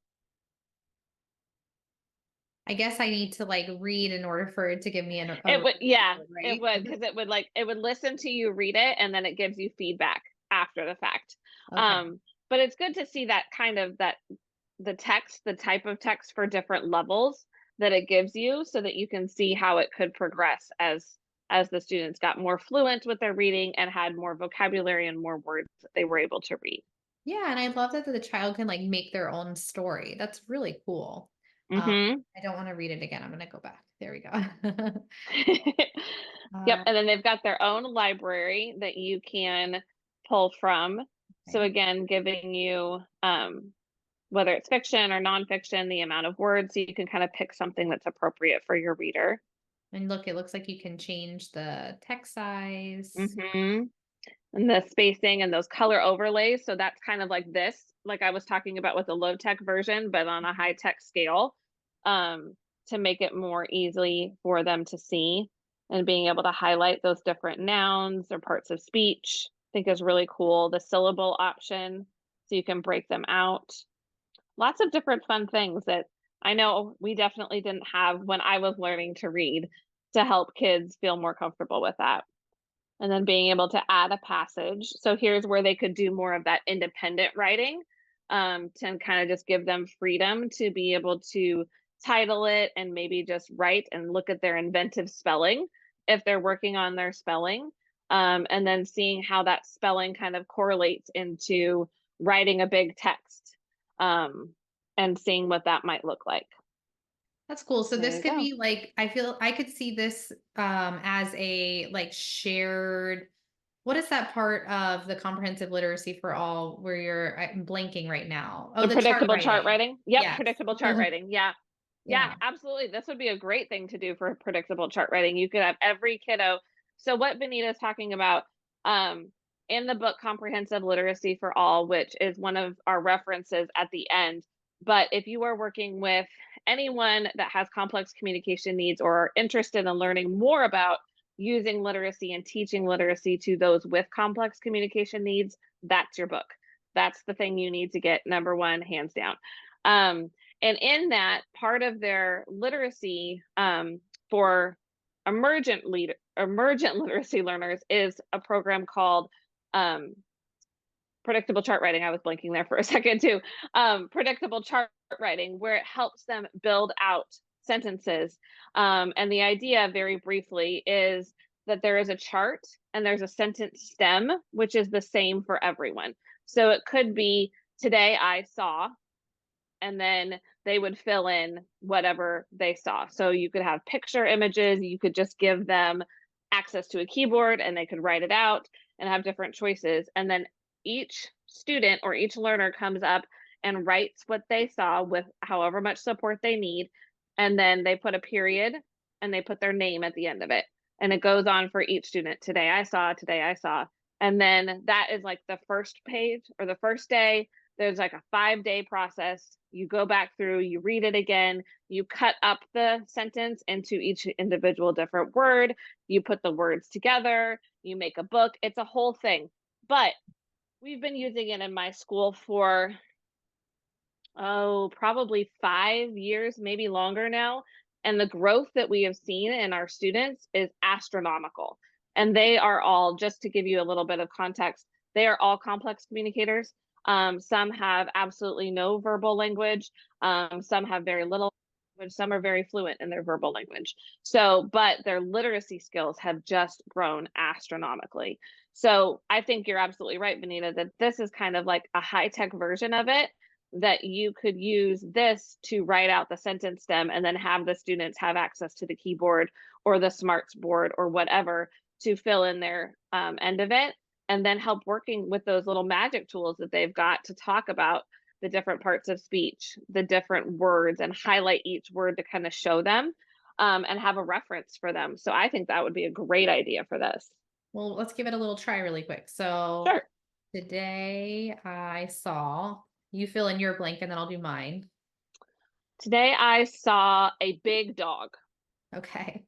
I guess I need to like read in order for it to give me It would, yeah, reward, it right? would, because it would listen to you read it and then it gives you feedback after the fact. Okay. But it's good to see that kind of the text, the type of text for different levels that it gives you so that you can see how it could progress as the students got more fluent with their reading and had more vocabulary and more words that they were able to read. Yeah, and I love that the child can like make their own story. That's really cool. Mm-hmm. I don't want to read it again. I'm gonna go back. There we go. Yep, uh, and then they've got their own library that you can pull from. So okay. again, giving you whether it's fiction or nonfiction, the amount of words, so you can kind of pick something that's appropriate for your reader. And look, it looks like you can change the text size. Mm-hmm. And the spacing and those color overlays. So that's kind of like this, like I was talking about with the low tech version, but on a high tech scale, to make it more easily for them to see, and being able to highlight those different nouns or parts of speech, I think is really cool. The syllable option, so you can break them out. Lots of different fun things that I know we definitely didn't have when I was learning to read, to help kids feel more comfortable with that. And then being able to add a passage. So here's where they could do more of that independent writing, to kind of just give them freedom to be able to title it and maybe just write and look at their inventive spelling if they're working on their spelling. And then seeing how that spelling kind of correlates into writing a big text, and seeing what that might look like. That's cool. So There this you could go. be like, I feel I could see this as a like shared, what is that part of the comprehensive literacy for all where I'm blanking right now? Oh, The the chart predictable chart writing. writing. Yep, Yes. predictable chart writing. Yeah. Yeah, Yeah. absolutely. This would be a great thing to do for predictable chart writing. You could have every kiddo. So what Benita is talking about, in the book Comprehensive Literacy for All, which is one of our references at the end. But if you are working with anyone that has complex communication needs or are interested in learning more about using literacy and teaching literacy to those with complex communication needs, that's your book. That's the thing you need to get number one, hands down. And in that, part of their literacy for emergent literacy learners is a program called um, predictable chart writing. I was blanking there for a second too. Predictable chart writing, where it helps them build out sentences. And the idea, very briefly, is that there is a chart and there's a sentence stem, which is the same for everyone. So it could be, today I saw, and then they would fill in whatever they saw. So you could have picture images, you could just give them access to a keyboard and they could write it out and have different choices. And then each student or each learner comes up and writes what they saw with however much support they need. And then they put a period and they put their name at the end of it. And it goes on for each student. Today I saw, today I saw. And then that is like the first page or the first day. There's like a 5-day process. You go back through, you read it again, you cut up the sentence into each individual different word, you put the words together, you make a book. It's a whole thing. But we've been using it in my school for, oh, probably 5 years, maybe longer now. And the growth that we have seen in our students is astronomical. And they are all, just to give you a little bit of context, they are all complex communicators. Some have absolutely no verbal language. Some have very little language. Some are very fluent in their verbal language. So, but their literacy skills have just grown astronomically. So I think you're absolutely right, Benita, that this is kind of like a high-tech version of it, that you could use this to write out the sentence stem and then have the students have access to the keyboard or the smarts board or whatever to fill in their end of it, and then help working with those little magic tools that they've got to talk about the different parts of speech, the different words, and highlight each word to kind of show them and have a reference for them. So I think that would be a great idea for this. Well, let's give it a little try really quick. So Sure. today I saw, you fill in your blank and then I'll do mine. Today I saw a big dog. Okay.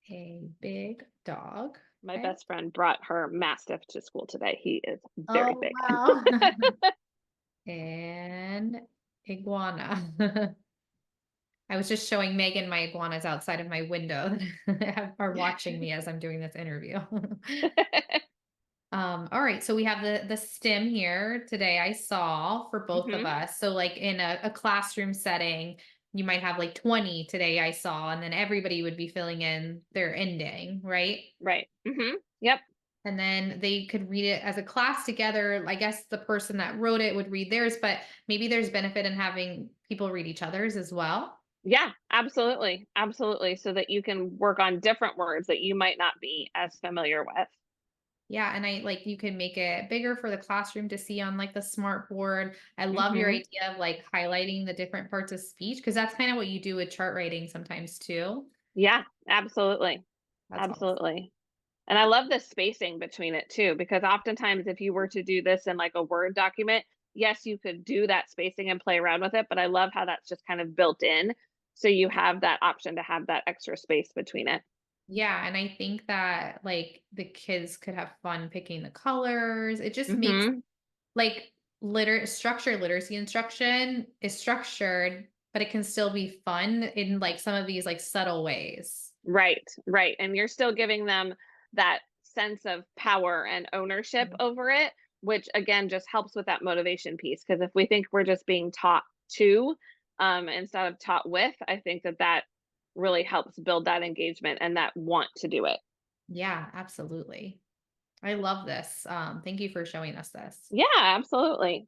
A big dog. My Okay. best friend brought her mastiff to school today. He is very Oh, big. wow. And iguana. I was just showing Megan my iguanas outside of my window that are watching me as I'm doing this interview. All right, so we have the stem here today I saw for both of Hmm. us. So like in a classroom setting, you might have like 20 today I saw, and then everybody would be filling in their ending, right? Right. Hmm. Yep. And then they could read it as a class together. I guess the person that wrote it would read theirs, but maybe there's benefit in having people read each other's as well. Yeah, absolutely. Absolutely. So that you can work on different words that you might not be as familiar with. Yeah, and I like you can make it bigger for the classroom to see on like the smart board. I love your Hmm. idea of like highlighting the different parts of speech because that's kind of what you do with chart writing sometimes too. Yeah, absolutely. That's awesome. Absolutely. And I love the spacing between it too, because oftentimes if you were to do this in like a Word document, yes, you could do that spacing and play around with it, but I love how that's just kind of built in. So you have that option to have that extra space between it. Yeah, and I think that like the kids could have fun picking the colors. It just makes Hmm. like structured literacy instruction is structured, but it can still be fun in like some of these like subtle ways. Right, right. And you're still giving them that sense of power and ownership over it, which again just helps with that motivation piece. Because if we think we're just being taught to instead of taught with, I think that that really helps build that engagement and that want to do it. Yeah, absolutely. I love this. Thank you for showing us this. Yeah, absolutely.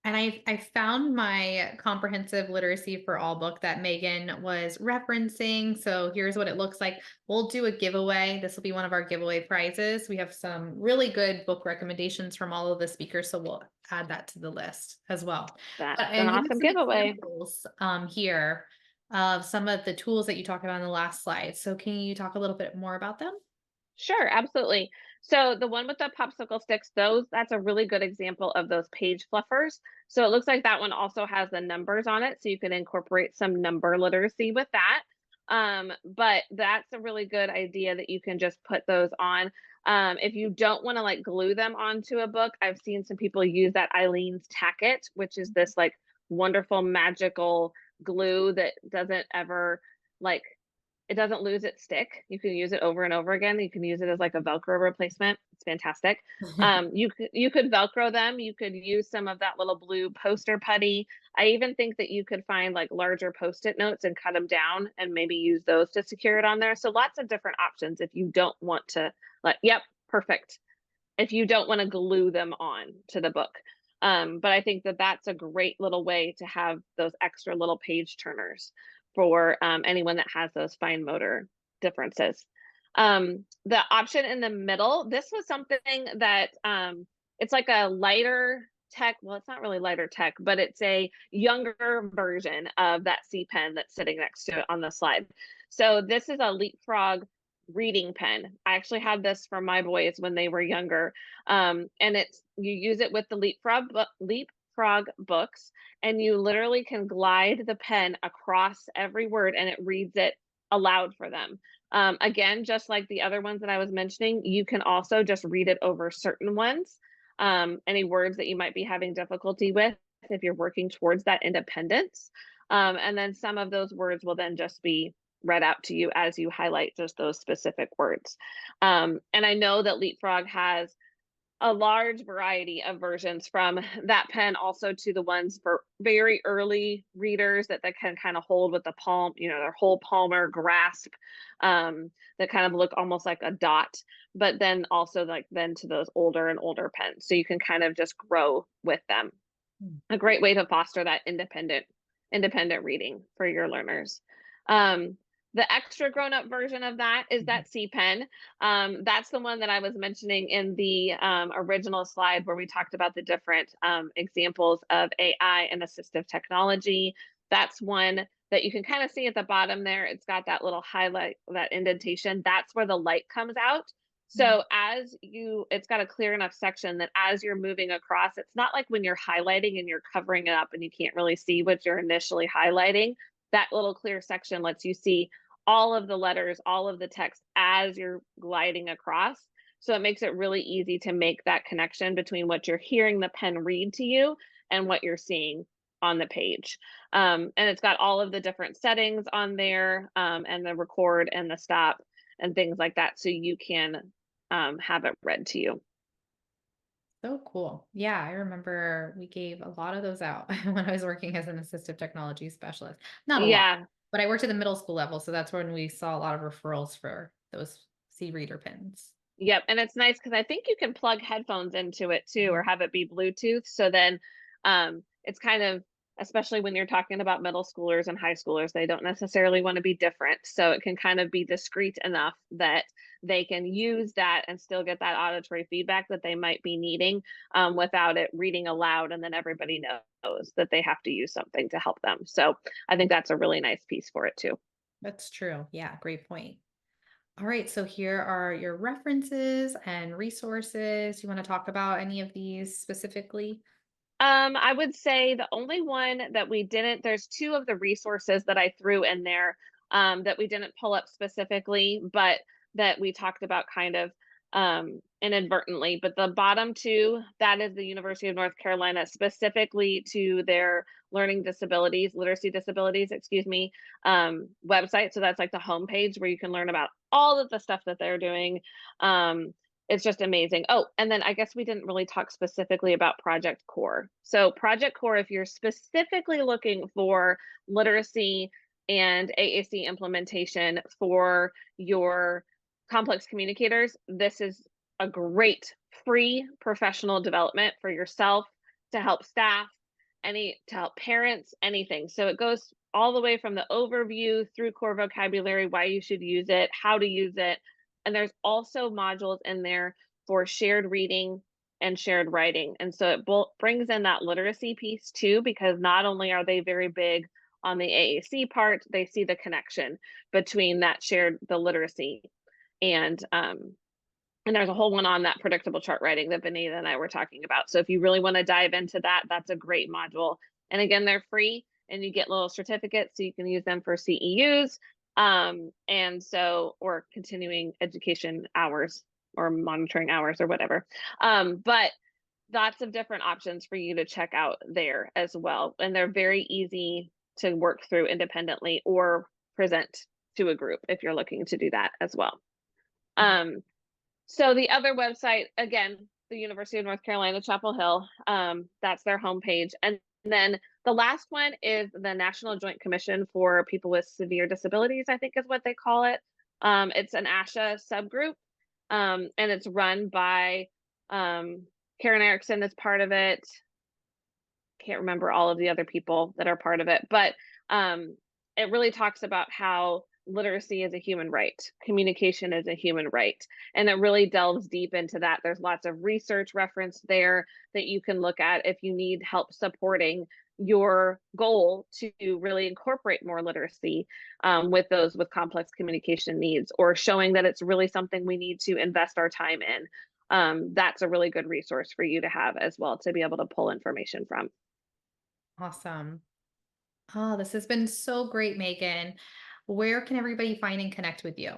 And I found my comprehensive literacy for all book that Megan was referencing. So here's what it looks like. We'll do a giveaway. This will be one of our giveaway prizes. We have some really good book recommendations from all of the speakers, so we'll add that to the list as well. That's But an you have awesome some giveaway. examples here of some of the tools that you talked about in the last slide. So can you talk a little bit more about them? Sure, absolutely. So the one with the popsicle sticks, that's a really good example of those page fluffers. So it looks like that one also has the numbers on it, so you can incorporate some number literacy with that. But that's a really good idea that you can just put those on. If you don't want to like glue them onto a book, I've seen some people use that Eileen's Tacket, which is this like wonderful magical glue that doesn't ever like it doesn't lose its stick. You can use it over and over again. You can use it as like a Velcro replacement. It's fantastic. You could Velcro them. You could use some of that little blue poster putty. I even think that you could find like larger Post-it notes and cut them down and maybe use those to secure it on there. So lots of different options if you don't want to like, yep, perfect. If you don't want to glue them on to the book. But I think that that's a great little way to have those extra little page turners for anyone that has those fine motor differences. The option in the middle, this was something that it's like a lighter tech. Well, it's not really lighter tech, but it's a younger version of that C pen that's sitting next to it on the slide. So this is a Leapfrog reading pen. I actually had this for my boys when they were younger. And it's you use it with the Leapfrog books, and you literally can glide the pen across every word and it reads it aloud for them. Again, just like the other ones that I was mentioning, you can also just read it over certain ones. Any words that you might be having difficulty with if you're working towards that independence. And then some of those words will then just be read out to you as you highlight just those specific words. And I know that Leapfrog has a large variety of versions from that pen also to the ones for very early readers that they can kind of hold with the palm, their whole palmer grasp, that kind of look almost like a dot, but then also like then to those older and older pens. So you can kind of just grow with them. A great way to foster that independent reading for your learners. The extra grown-up version of that is that C pen. That's the one that I was mentioning in the original slide where we talked about the different examples of AI and assistive technology. That's one that you can kind of see at the bottom there. It's got that little highlight, that indentation. That's where the light comes out. So it's got a clear enough section that as you're moving across, it's not like when you're highlighting and you're covering it up and you can't really see what you're initially highlighting. That little clear section lets you see all of the letters, all of the text as you're gliding across. So it makes it really easy to make that connection between what you're hearing the pen read to you and what you're seeing on the page. And it's got all of the different settings on there, and the record and the stop and things like that. So you can have it read to you. So cool. Yeah, I remember we gave a lot of those out when I was working as an assistive technology specialist. Not a lot, Yeah. but I worked at the middle school level, so that's when we saw a lot of referrals for those C reader pens. Yep, and it's nice because I think you can plug headphones into it too, or Mhm. have it be Bluetooth. So then, it's kind of, especially when you're talking about middle schoolers and high schoolers, they don't necessarily want to be different. So it can kind of be discreet enough that they can use that and still get that auditory feedback that they might be needing, without it reading aloud, and then everybody knows that they have to use something to help them. So I think that's a really nice piece for it too. That's true. Yeah, great point. All right, so here are your references and resources. You want to talk about any of these specifically? I would say the only one that we didn't, there's two of the resources that I threw in there that we didn't pull up specifically, but that we talked about kind of inadvertently. But the bottom two, that is the University of North Carolina specifically to their learning disabilities, literacy disabilities, excuse me, website. So that's like the homepage where you can learn about all of the stuff that they're doing. It's just amazing. Oh, and then I guess we didn't really talk specifically about Project Core. So Project Core, if you're specifically looking for literacy and AAC implementation for your complex communicators, this is a great free professional development for yourself, to help staff, to help parents, anything. So it goes all the way from the overview through core vocabulary, why you should use it, how to use it, and there's also modules in there for shared reading and shared writing. And so it brings in that literacy piece too, because not only are they very big on the AAC part, they see the connection between that the literacy. And there's a whole one on that predictable chart writing that Benita and I were talking about. So if you really want to dive into that, that's a great module. And again, they're free and you get little certificates so you can use them for CEUs, or continuing education hours or monitoring hours or whatever. But lots of different options for you to check out there as well. And they're very easy to work through independently or present to a group if you're looking to do that as well. Um, so the other website, again, the University of North Carolina, Chapel Hill, that's their homepage. And then the last one is the National Joint Commission for People with Severe Disabilities, I think is what they call it. It's an ASHA subgroup, and it's run by Karen Erickson is part of it. Can't remember all of the other people that are part of it, but it really talks about how literacy is a human right, communication is a human right, and it really delves deep into that. There's lots of research referenced there that you can look at if you need help supporting your goal to really incorporate more literacy with those with complex communication needs, or showing that it's really something we need to invest our time in. That's a really good resource for you to have as well to be able to pull information from. Awesome. Oh, this has been so great, Megan. Where can everybody find and connect with you?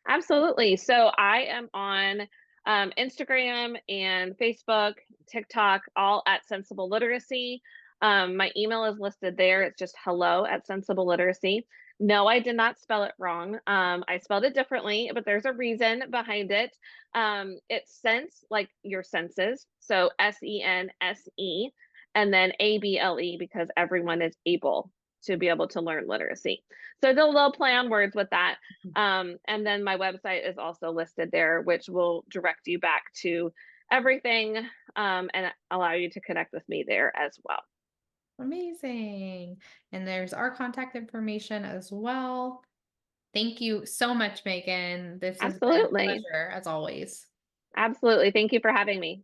Absolutely. So I am on Instagram and Facebook, TikTok, all at Sensible Literacy. My email is listed there. It's just hello at Sensible Literacy. No, I did not spell it wrong. I spelled it differently, but there's a reason behind it. It's sense, like your senses. So SENSE, and then ABLE, because everyone is able to be able to learn literacy. So the little play on words with that. And then my website is also listed there, which will direct you back to everything and allow you to connect with me there as well. Amazing. And there's our contact information as well. Thank you so much, Megan. This has been a Absolutely. pleasure as always. Absolutely. Thank you for having me.